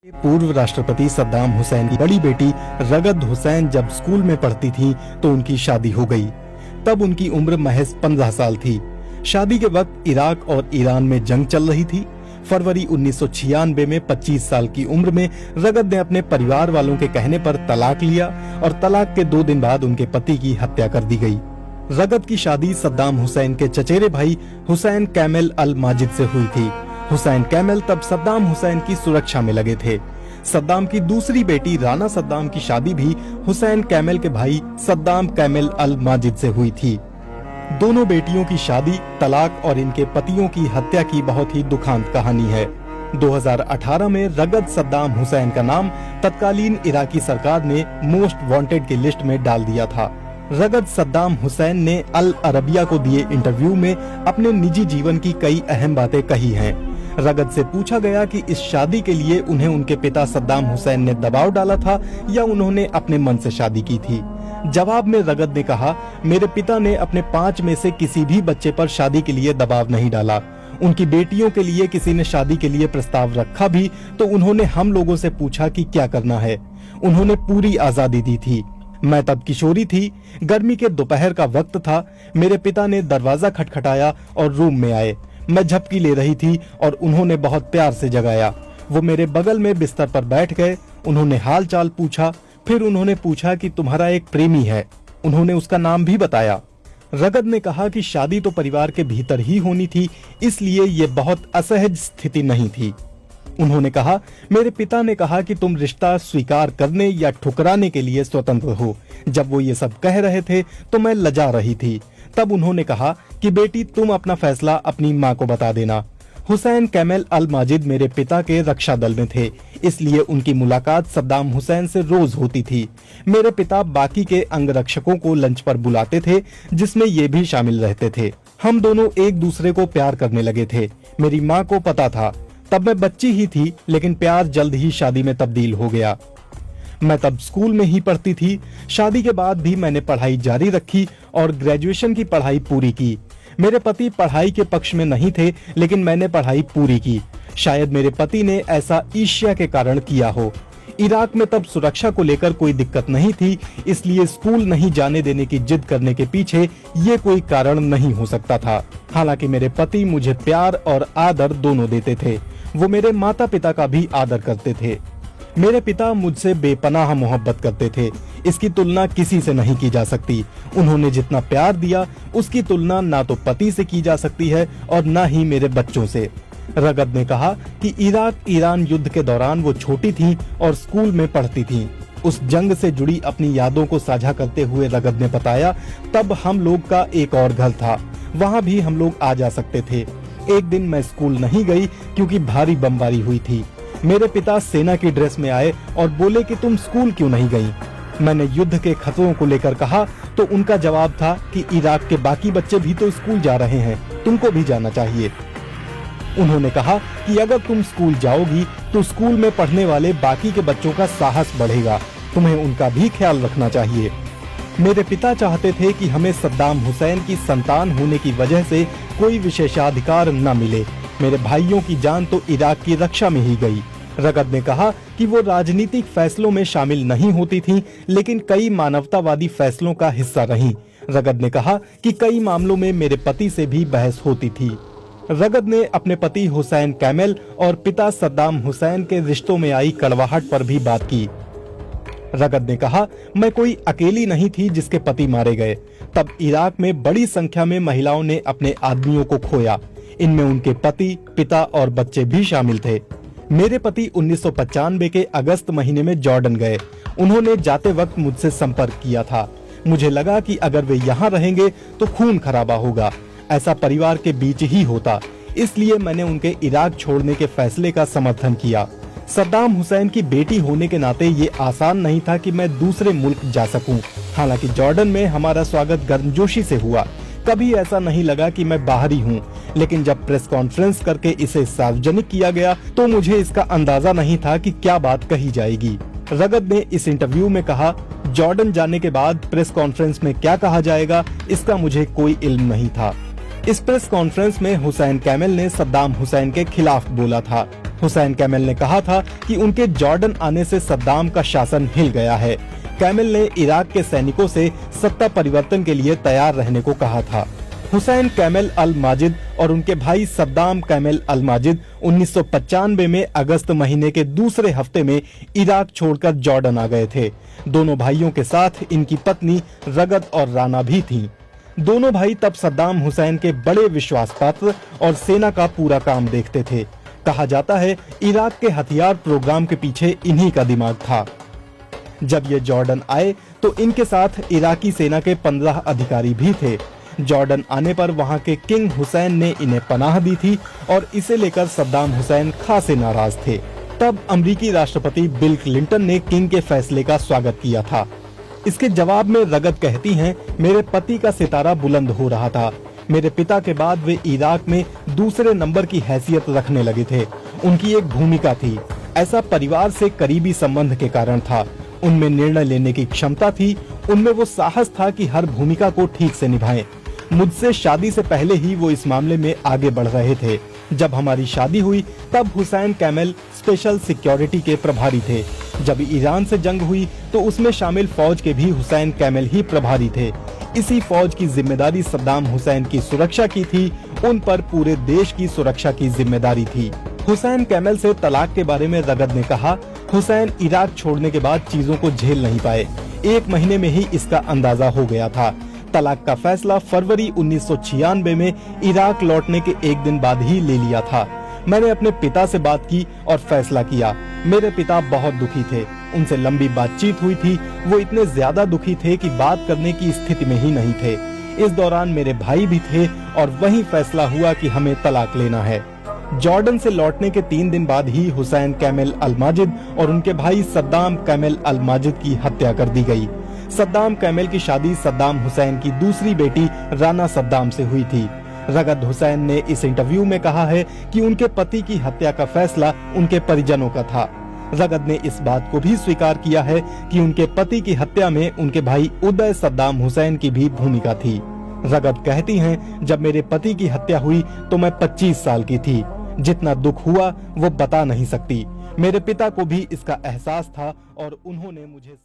पूर्व राष्ट्रपति सद्दाम हुसैन की बड़ी बेटी रगद हुसैन जब स्कूल में पढ़ती थी तो उनकी शादी हो गई। तब उनकी उम्र महज 15 साल थी। शादी के वक्त इराक और ईरान में जंग चल रही थी। फरवरी 1996 में 25 साल की उम्र में रगद ने अपने परिवार वालों के कहने पर तलाक लिया और तलाक के 2 दिन बाद उनके पति की हत्या कर दी गई। रगद की शादी सद्दाम हुसैन के चचेरे भाई हुसैन कैमल अल माजिद से हुई थी। हुसैन कैमल तब सद्दाम हुसैन की सुरक्षा में लगे थे। सद्दाम की दूसरी बेटी राना सद्दाम की शादी भी हुसैन कैमल के भाई सद्दाम कैमल अल माजिद से हुई थी। दोनों बेटियों की शादी, तलाक और इनके पतियों की हत्या की बहुत ही दुखांत कहानी है। 2018 में रगद सद्दाम हुसैन का नाम तत्कालीन इराकी सरकार ने मोस्ट वांटेड की लिस्ट में डाल दिया था। रगद सद्दाम हुसैन ने अल अरबिया को दिए इंटरव्यू में अपने निजी जीवन की कई अहम बातें कही हैं। रगद से पूछा गया कि इस शादी के लिए उन्हें उनके पिता सद्दाम हुसैन ने दबाव डाला था या उन्होंने अपने मन से शादी की थी। जवाब में रगद ने कहा, मेरे पिता ने अपने 5 में से किसी भी बच्चे पर शादी के लिए दबाव नहीं डाला। उनकी बेटियों के लिए किसी ने शादी के लिए प्रस्ताव रखा भी तो उन्होंने हम लोगों से पूछा कि क्या करना है। उन्होंने पूरी आजादी दी थी। मैं तब किशोरी थी, गर्मी के दोपहर का वक्त था। मेरे पिता ने दरवाजा खटखटाया और रूम में आए। मैं झपकी ले रही थी और उन्होंने बहुत प्यार से जगाया। वो मेरे बगल में बिस्तर पर बैठ गए। उन्होंने हाल चाल पूछा। फिर उन्होंने पूछा कि तुम्हारा एक प्रेमी है। उन्होंने उसका नाम भी बताया। रगद ने कहा कि शादी तो परिवार के भीतर ही होनी थी, इसलिए ये बहुत असहज स्थिति नहीं थी। उन्होंने कहा, मेरे पिता ने कहा कि तुम रिश्ता स्वीकार करने या ठुकराने के लिए स्वतंत्र हो। जब वो ये सब कह रहे थे तो मैं लजा रही थी। तब उन्होंने कहा कि बेटी तुम अपना फैसला अपनी माँ को बता देना। हुसैन कैमल अल माजिद मेरे पिता के रक्षा दल में थे, इसलिए उनकी मुलाकात सद्दाम हुसैन से रोज होती थी। मेरे पिता बाकी के अंगरक्षकों को लंच पर बुलाते थे, जिसमें ये भी शामिल रहते थे। हम दोनों एक दूसरे को प्यार करने लगे थे। मेरी माँ को पता था। तब मैं बच्ची ही थी, लेकिन प्यार जल्द ही शादी में तब्दील हो गया। मैं तब स्कूल में ही पढ़ती थी। शादी के बाद भी मैंने पढ़ाई जारी रखी और ग्रेजुएशन की पढ़ाई पूरी की। मेरे पति पढ़ाई के पक्ष में नहीं थे, लेकिन मैंने पढ़ाई पूरी की। शायद मेरे पति ने ऐसा ईर्ष्या के कारण किया हो। इराक में तब सुरक्षा को लेकर कोई दिक्कत नहीं थी, इसलिए स्कूल नहीं जाने देने की जिद करने के पीछे ये कोई कारण नहीं हो सकता था। हालांकि मेरे पति मुझे प्यार और आदर दोनों देते थे। वो मेरे माता पिता का भी आदर करते थे। मेरे पिता मुझसे बेपनाह मोहब्बत करते थे। इसकी तुलना किसी से नहीं की जा सकती। उन्होंने जितना प्यार दिया उसकी तुलना ना तो पति से की जा सकती है और ना ही मेरे बच्चों से। रगद ने कहा कि इराक ईरान युद्ध के दौरान वो छोटी थीं और स्कूल में पढ़ती थीं। उस जंग से जुड़ी अपनी यादों को साझा करते हुए रगद ने बताया, तब हम लोग का एक और घर था, वहाँ भी हम लोग आ जा सकते थे। एक दिन मैं स्कूल नहीं गई क्योंकि भारी बमबारी हुई थी। मेरे पिता सेना की ड्रेस में आए और बोले कि तुम स्कूल क्यों नहीं गई। मैंने युद्ध के खतरों को लेकर कहा तो उनका जवाब था कि इराक के बाकी बच्चे भी तो स्कूल जा रहे हैं, तुमको भी जाना चाहिए। उन्होंने कहा कि अगर तुम स्कूल जाओगी तो स्कूल में पढ़ने वाले बाकी के बच्चों का साहस बढ़ेगा, तुम्हें उनका भी ख्याल रखना चाहिए। मेरे पिता चाहते थे कि हमें सद्दाम हुसैन की संतान होने की वजह से कोई विशेषाधिकार न मिले। मेरे भाइयों की जान तो इराक की रक्षा में ही गई। रगद ने कहा कि वो राजनीतिक फैसलों में शामिल नहीं होती थीं, लेकिन कई मानवतावादी फैसलों का हिस्सा रहीं। रगद ने कहा कि कई मामलों में मेरे पति से भी बहस होती थी। रगद ने अपने पति हुसैन कैमल और पिता सद्दाम हुसैन के रिश्तों में आई कड़वाहट पर भी बात की। रगद ने कहा, मैं कोई अकेली नहीं थी जिसके पति मारे गए। तब इराक में बड़ी संख्या में महिलाओं ने अपने आदमियों को खोया। इनमें उनके पति, पिता और बच्चे भी शामिल थे। मेरे पति 1995 के अगस्त महीने में जॉर्डन गए। उन्होंने जाते वक्त मुझसे संपर्क किया था। मुझे लगा कि अगर वे यहाँ रहेंगे तो खून खराबा होगा। ऐसा परिवार के बीच ही होता, इसलिए मैंने उनके इराक छोड़ने के फैसले का समर्थन किया। सद्दाम हुसैन की बेटी होने के नाते ये आसान नहीं था कि मैं दूसरे मुल्क जा सकूं। हालांकि जॉर्डन में हमारा स्वागत गर्मजोशी से हुआ। कभी ऐसा नहीं लगा कि मैं बाहरी हूं, लेकिन जब प्रेस कॉन्फ्रेंस करके इसे सार्वजनिक किया गया तो मुझे इसका अंदाजा नहीं था कि क्या बात कही जाएगी। रगद ने इस इंटरव्यू में कहा, जॉर्डन जाने के बाद प्रेस कॉन्फ्रेंस में क्या कहा जाएगा इसका मुझे कोई इल्म नहीं था। इस प्रेस कॉन्फ्रेंस में हुसैन कैमल ने सद्दाम हुसैन के खिलाफ बोला था। हुसैन कैमल ने कहा था कि उनके जॉर्डन आने से सद्दाम का शासन हिल गया है। कैमल ने इराक के सैनिकों से सत्ता परिवर्तन के लिए तैयार रहने को कहा था। हुसैन कैमल अल माजिद और उनके भाई सद्दाम कैमल अल माजिद 1995 में अगस्त महीने के दूसरे हफ्ते में इराक छोड़कर जॉर्डन आ गए थे। दोनों भाइयों के साथ इनकी पत्नी रगद और राना भी थीं। दोनों भाई तब सद्दाम हुसैन के बड़े विश्वास पात्र और सेना का पूरा काम देखते थे। कहा जाता है इराक के हथियार प्रोग्राम के पीछे इन्हीं का दिमाग था। जब ये जॉर्डन आए तो इनके साथ इराकी सेना के 15 अधिकारी भी थे। जॉर्डन आने पर वहां के किंग हुसैन ने इन्हें पनाह दी थी और इसे लेकर सद्दाम हुसैन खासे नाराज थे। तब अमेरिकी राष्ट्रपति बिल क्लिंटन ने किंग के फैसले का स्वागत किया था। इसके जवाब में रगद कहती हैं, मेरे पति का सितारा बुलंद हो रहा था। मेरे पिता के बाद वे इराक में दूसरे नंबर की हैसियत रखने लगे थे। उनकी एक भूमिका थी, ऐसा परिवार से करीबी संबंध के कारण था। उनमें निर्णय लेने की क्षमता थी, उनमें वो साहस था कि हर भूमिका को ठीक से निभाएं। मुझसे शादी से पहले ही वो इस मामले में आगे बढ़ रहे थे। जब हमारी शादी हुई तब हुसैन कैमल स्पेशल सिक्योरिटी के प्रभारी थे। जब ईरान से जंग हुई तो उसमें शामिल फौज के भी हुसैन कैमल ही प्रभारी थे। इसी फौज की जिम्मेदारी सद्दाम हुसैन की सुरक्षा की थी, उन पर पूरे देश की सुरक्षा की जिम्मेदारी थी। हुसैन कैमल से तलाक के बारे में रगद ने कहा, हुसैन इराक छोड़ने के बाद चीजों को झेल नहीं पाए। 1 महीने में ही इसका अंदाजा हो गया था। तलाक का फैसला फरवरी 1996 में इराक लौटने के 1 दिन बाद ही ले लिया था। मैंने अपने पिता से बात की और फैसला किया। मेरे पिता बहुत दुखी थे, उनसे लंबी बातचीत हुई थी। वो इतने ज्यादा दुखी थे कि बात करने की स्थिति में ही नहीं थे। इस दौरान मेरे भाई भी थे और वही फैसला हुआ कि हमें तलाक लेना है। जॉर्डन से लौटने के 3 दिन बाद ही हुसैन कैमल अल माजिद और उनके भाई सद्दाम कैमल अल माजिद की हत्या कर दी गई। सद्दाम कैमल की शादी सद्दाम हुसैन की दूसरी बेटी राना सद्दाम से हुई थी। रगद हुसैन ने इस इंटरव्यू में कहा है कि उनके पति की हत्या का फैसला उनके परिजनों का था। रगद ने इस बात को भी स्वीकार किया है कि उनके पति की हत्या में उनके भाई उदय सद्दाम हुसैन की भी भूमिका थी। रगद कहती हैं, जब मेरे पति की हत्या हुई तो मैं 25 साल की थी। जितना दुख हुआ वो बता नहीं सकती। मेरे पिता को भी इसका एहसास था और उन्होंने मुझे